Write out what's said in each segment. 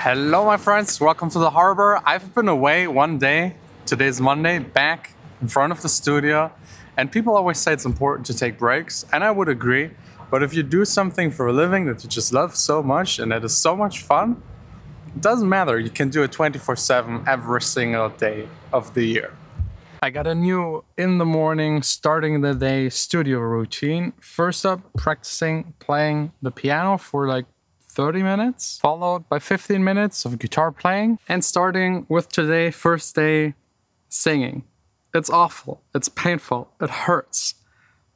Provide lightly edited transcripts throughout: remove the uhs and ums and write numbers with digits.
Hello my friends, welcome to the harbor. I've been away one day, today's Monday, back in front of the studio, and people always say it's important to take breaks, and I would agree, but if you do something for a living that you just love so much and that is so much fun, it doesn't matter, you can do it 24/7 every single day of the year. I got a new in the morning, starting the day studio routine. First up, practicing playing the piano for like 30 minutes, followed by 15 minutes of guitar playing, and starting with today, first day, singing. It's awful, it's painful, it hurts,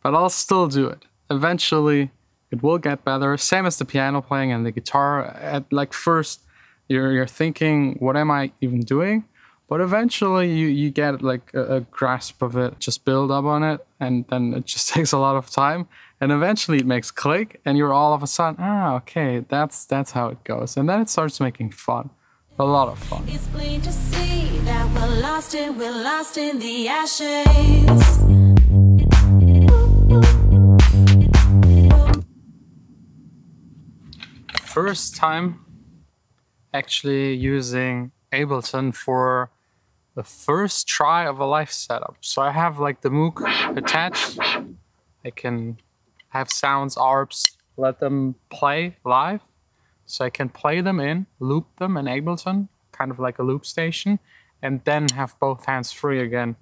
but I'll still do it. Eventually, it will get better. Same as the piano playing and the guitar. At like first, you're thinking, what am I even doing? But eventually you get like a grasp of it, just build up on it, and then it just takes a lot of time. And eventually it makes click, and you're all of a sudden, okay, that's how it goes. And then it starts making fun, a lot of fun. It's plain to see that we're lost in the ashes. First time actually using Ableton for the first try of a live setup. So I have like the MOOC attached. I can have sounds, ARPs, let them play live. So I can play them in, loop them in Ableton, kind of like a loop station, and then have both hands free again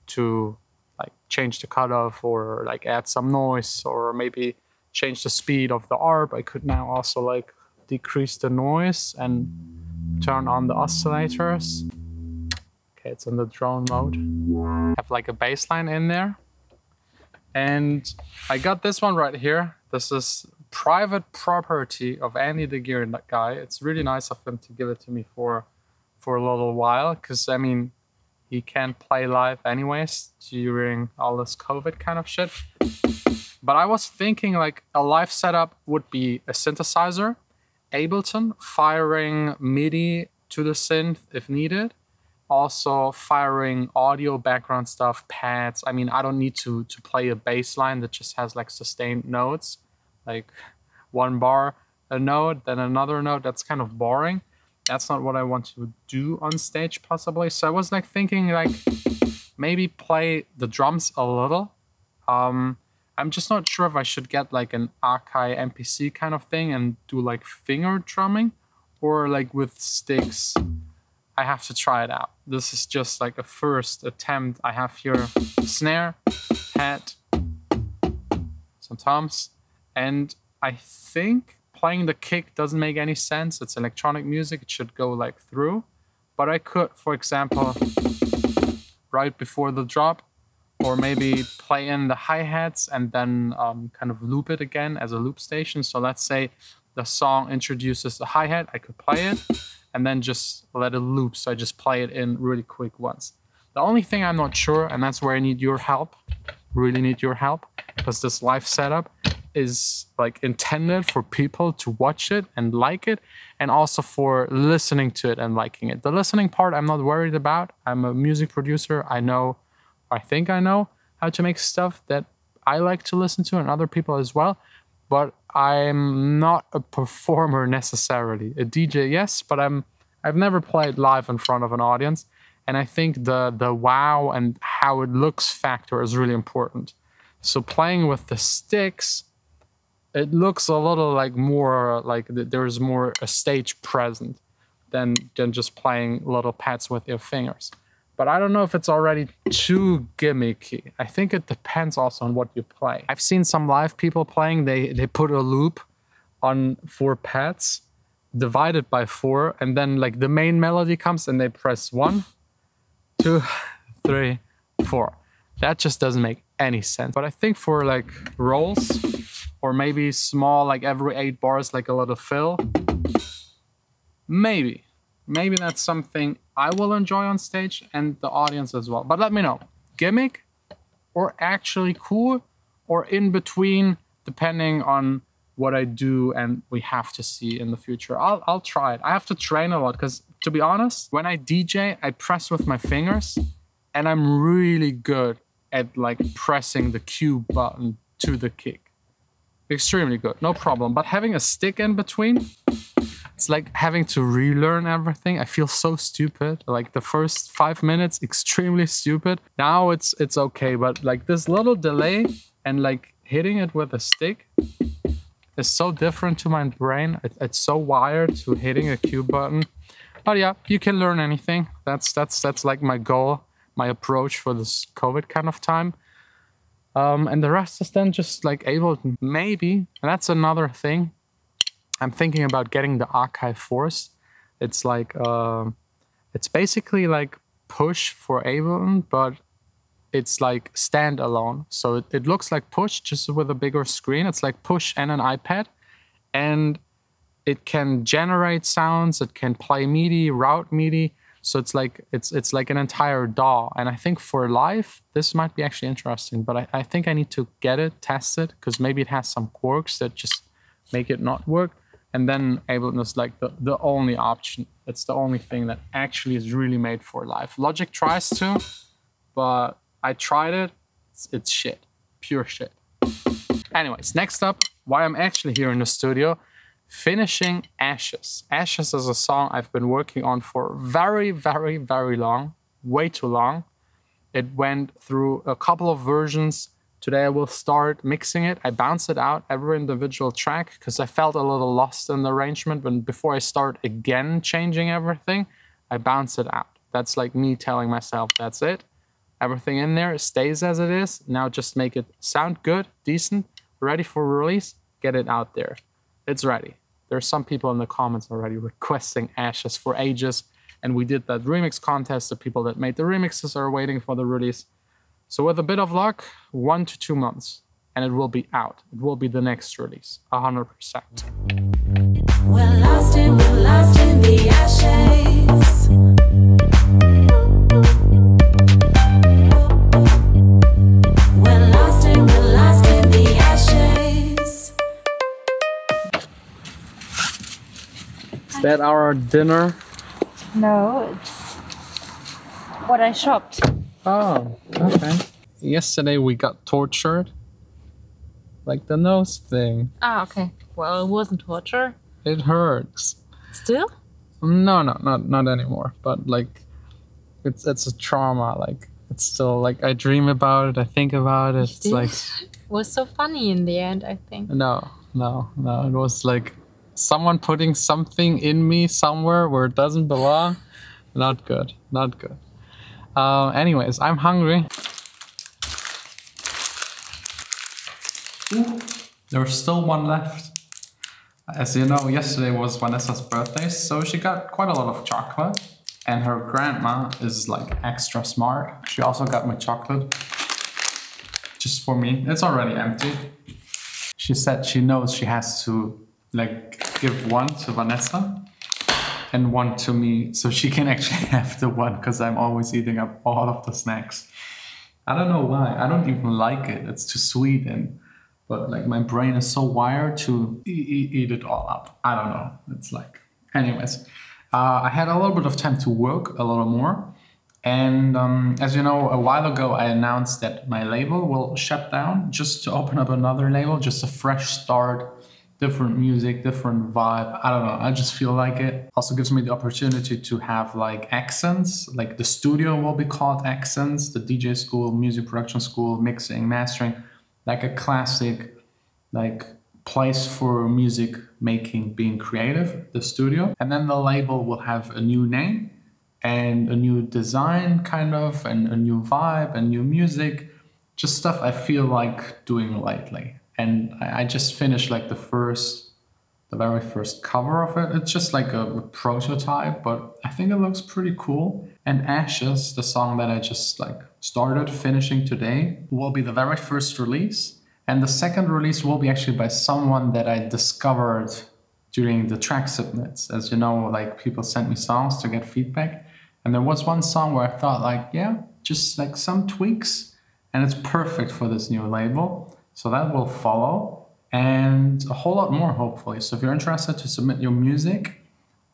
to like change the cutoff or like add some noise or maybe change the speed of the ARP. I could now also like decrease the noise and turn on the oscillators. Okay, it's in the drone mode. Have like a bass line in there. And I got this one right here. This is private property of Andy the Gear guy. It's really nice of him to give it to me for a little while, because I mean, he can't play live anyways during all this COVID kind of shit. But I was thinking like a live setup would be a synthesizer, Ableton, firing MIDI to the synth if needed. Also firing audio background stuff, pads. I mean, I don't need to play a bass line that just has like sustained notes, like one bar, a note, then another note. That's kind of boring. That's not what I want to do on stage possibly. So I was like thinking like maybe play the drums a little. I'm just not sure if I should get like an Akai MPC kind of thing and do like finger drumming or like with sticks. I have to try it out. This is just like a first attempt. I have here snare, hat, some toms, and I think playing the kick doesn't make any sense. It's electronic music, it should go like through. But I could, for example, right before the drop, or maybe play in the hi-hats and then kind of loop it again as a loop station. So let's say the song introduces a hi-hat, I could play it, and then just let it loop. So I just play it in really quick once. The only thing I'm not sure, and that's where I need your help, really need your help, because this live setup is like intended for people to watch it and like it, and also for listening to it and liking it. The listening part I'm not worried about. I'm a music producer. I think I know how to make stuff that I like to listen to and other people as well. But I'm not a performer necessarily. A DJ, yes, but I've never played live in front of an audience. And I think the wow and how it looks factor is really important. So playing with the sticks, it looks a little like more like there's more a stage present than just playing little pads with your fingers. But I don't know if it's already too gimmicky. I think it depends also on what you play. I've seen some live people playing, they put a loop on 4 pads, divided by 4, and then like the main melody comes and they press 1, 2, 3, 4. That just doesn't make any sense. But I think for like rolls, or maybe small, like every 8 bars, like a little fill, maybe that's something I will enjoy on stage and the audience as well. But let me know, gimmick or actually cool or in between, depending on what I do and we have to see in the future. I'll try it. I have to train a lot because, to be honest, when I DJ, I press with my fingers and I'm really good at like pressing the cue button to the kick. Extremely good, no problem. But having a stick in between, It's like having to relearn everything. I feel so stupid. Like the first 5 minutes, extremely stupid. Now it's okay, but like this little delay and like hitting it with a stick is so different to my brain. It's so wired to hitting a Q button. But yeah, you can learn anything. That's like my goal, my approach for this COVID kind of time. And the rest is then just like Ableton. Maybe, and that's another thing. I'm thinking about getting the Archive Force. It's like, it's basically like Push for Ableton, but it's like standalone. So it looks like Push, just with a bigger screen. It's like Push and an iPad. And it can generate sounds, it can play MIDI, route MIDI. So it's like an entire DAW. And I think for live, this might be actually interesting, but I think I need to get it, test it, because maybe it has some quirks that just make it not work. And then Ableton is like the only option. It's the only thing that actually is really made for live. Logic tries to, but I tried it. It's shit, pure shit. Anyways, next up, why I'm actually here in the studio, finishing Ashes. Ashes is a song I've been working on for very, very, very long, way too long. It went through a couple of versions. Today I will start mixing it. I bounce it out, every individual track, because I felt a little lost in the arrangement. But before I start again changing everything, I bounce it out. That's like me telling myself, that's it. Everything in there stays as it is. Now just make it sound good, decent, ready for release, get it out there. It's ready. There's some people in the comments already requesting Ashes for ages. And we did that remix contest. The people that made the remixes are waiting for the release. So with a bit of luck, 1 to 2 months, and it will be out. It will be the next release, 100%. We're lost in the ashes. We're lost in the ashes. Is that our dinner? No, it's what I shopped. Oh, okay. Yesterday we got tortured. Like the nose thing. Ah, okay. Well, it wasn't torture. It hurts. Still? No, not anymore. But like, it's a trauma. Like, it's still like I dream about it. I think about it. It's like It was so funny in the end, I think. no. It was like someone putting something in me somewhere where it doesn't belong. Not good. Not good. Anyways, I'm hungry. There's still one left. As you know, yesterday was Vanessa's birthday, so she got quite a lot of chocolate. And her grandma is like extra smart. She also got me chocolate. Just for me. It's already empty. She said she knows she has to like give one to Vanessa and one to me, so she can actually have the one, because I'm always eating up all of the snacks. I don't know why. I don't even like it. It's too sweet, but like my brain is so wired to eat it all up. I don't know. It's like, anyways, I had a little bit of time to work a little more. And as you know, a while ago, I announced that my label will shut down just to open up another label, just a fresh start. Different music, different vibe. I don't know. I just feel like it. Also gives me the opportunity to have like accents. Like the studio will be called Accents, the DJ school, music production school, mixing, mastering, like a classic, like place for music making, being creative, the studio. And then the label will have a new name and a new design kind of, and a new vibe and new music. Just stuff I feel like doing lately. And I just finished like the very first cover of it. It's just like a prototype, but I think it looks pretty cool. And Ashes, the song that I just like started finishing today, will be the very first release. And the second release will be actually by someone that I discovered during the track submits. As you know, like people sent me songs to get feedback. And there was one song where I thought like, yeah, just like some tweaks, and it's perfect for this new label. So that will follow, and a whole lot more, hopefully. So if you're interested to submit your music,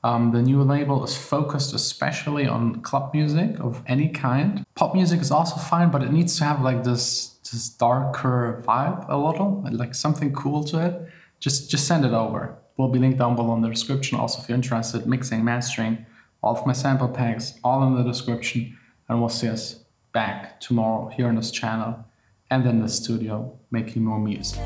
the new label is focused especially on club music of any kind. Pop music is also fine, but it needs to have like this darker vibe a little, like something cool to it. Just send it over. will be linked down below in the description. Also, if you're interested, mixing, mastering, all of my sample packs, all in the description. And we'll see us back tomorrow here on this channel and in the studio making more music.